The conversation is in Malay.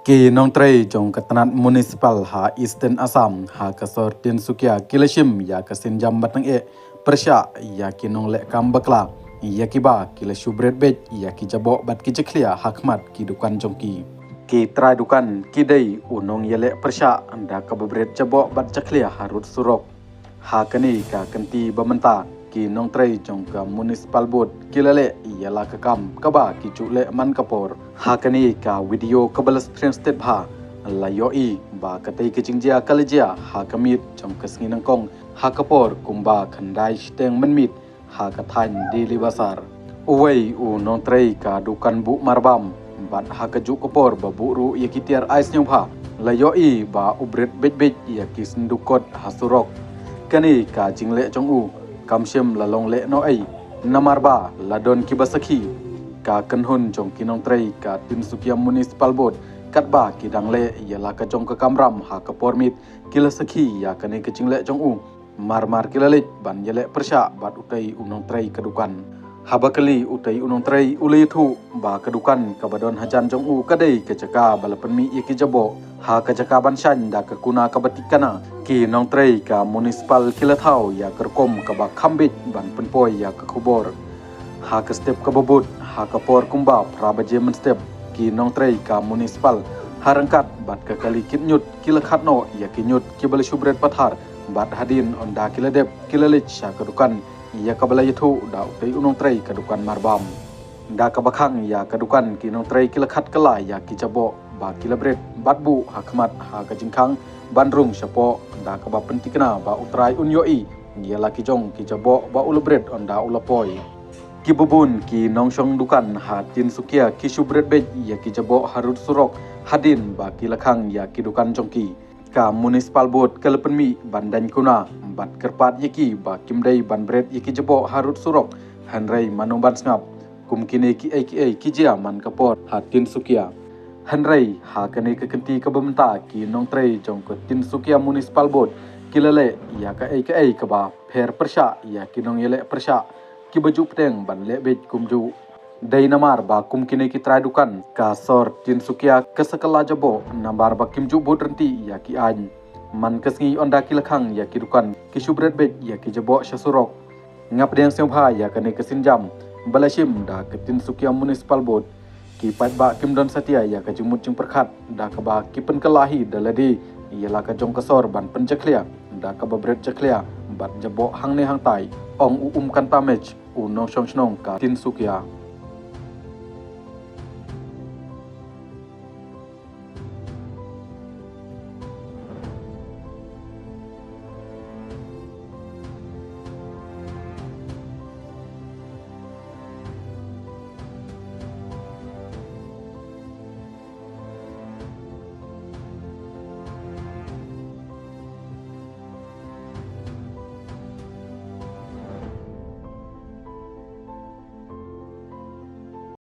Ki nong trei jong ketenat municipal ha Eastern Assam ha kasor Tinsukia kilashim ya kasin jam batang persya ya ki nong lek kam bakla ya ki ba kila shubret bet ya ki jabo bat ki jeklia hakmat ki dukan jongki ki trai dukan ki dei unong yele persya anda kababret jabo bat jeklia harut surok ha kani ka kenti bamenta ki nong trei jong ka municipal board kilale ialah kekam kaba ki cule man kapor ha kani ka video kabalas train state bha layoi ba katai kechingjia kalajia ha kamit jong kasngi nangkong ha kapor kumba khandai steng manmit ha kathan dili basar uwei u nong trei ka dukan bu marbam bat ha kaju kapor babu ru yakitiar ais nyong bha layoi ba ubret bet yakis ndukot hasurok kani ka jingle jong u kamshem lalong le no ai namarba ladon kibasakhi ka kanhun jong kinong trei ka Tinsukia municipal board katba kidangle yala ka jong ka kamram ha ka pormit kilasakhi ya kane ka jingle jong u marmar kilalit ban yele persya bat utai unong trei kadukan habakali utai unong trei ulei thu ba kadukan ka badon hajan jong u kadai ka jaka balapanmi yaki jabo ha ka jaka banshan da ka kuna ka batikana ki nong trei ka municipal kilathau ya kerkom ka ba khambit ban penpoi ya ka khubor ha ka step ka babut ha ka por kumba prabaje men step ki nong trei ka municipal harangkat bat ka kali kitnyut kilakhatno ya kinyut kibal shubret pathar bat hadin onda kiladep kilalich sha kadukan ya kabala yathu da utai unong trei kadukan marbam da ka bakhang ya kadukan ki nong trei kilakhat kala ya ki jabo ba kilabret batbu hakmat ha ka jingkhang bandrung syapo da ka ba pentikna ba utrai unyoi ialah ki jong ki jabo ba ulabret onda ulapoi ki bubun ki nongshong dukan ha Tinsukia ki shubret bet ya ki jabo harut surok hadin ba ki lakhang ya ki dukan jongki ka municipal board kalapenmi bandan kuna bat kerpat yaki ba kimdai banbret yaki jabo harut surok hanrei manomban snap kumkine ki ai ki jia man kapor ha Tinsukia hanrei ha kane ka kenti ka bamta ki nong trei jong ko Tinsukia municipal board kilale ya ka ai ka ba pher persya ya ki nong yele persya ki baju pteng ban le bet kumju dai namar ba kumkine ki trai dukan ka sor Tinsukia kasakala jabo nambar ba kimju bodrenti ya ki an man kasngi onda ki lakhang ya ki dukan ki shubret bet ya ki jabo shasurok ngapdeng seobha ya kane kasinjam balashim da ka Tinsukia municipal board ki patba kimdon satia ya ka jumut jing perkhat da ka ba ki penkalahi daladi ialah ka jong kasor ban penjaklia da ka babret jaklia bat jabo hangne hangtai ong kan tamej unong shong ka Tinsukia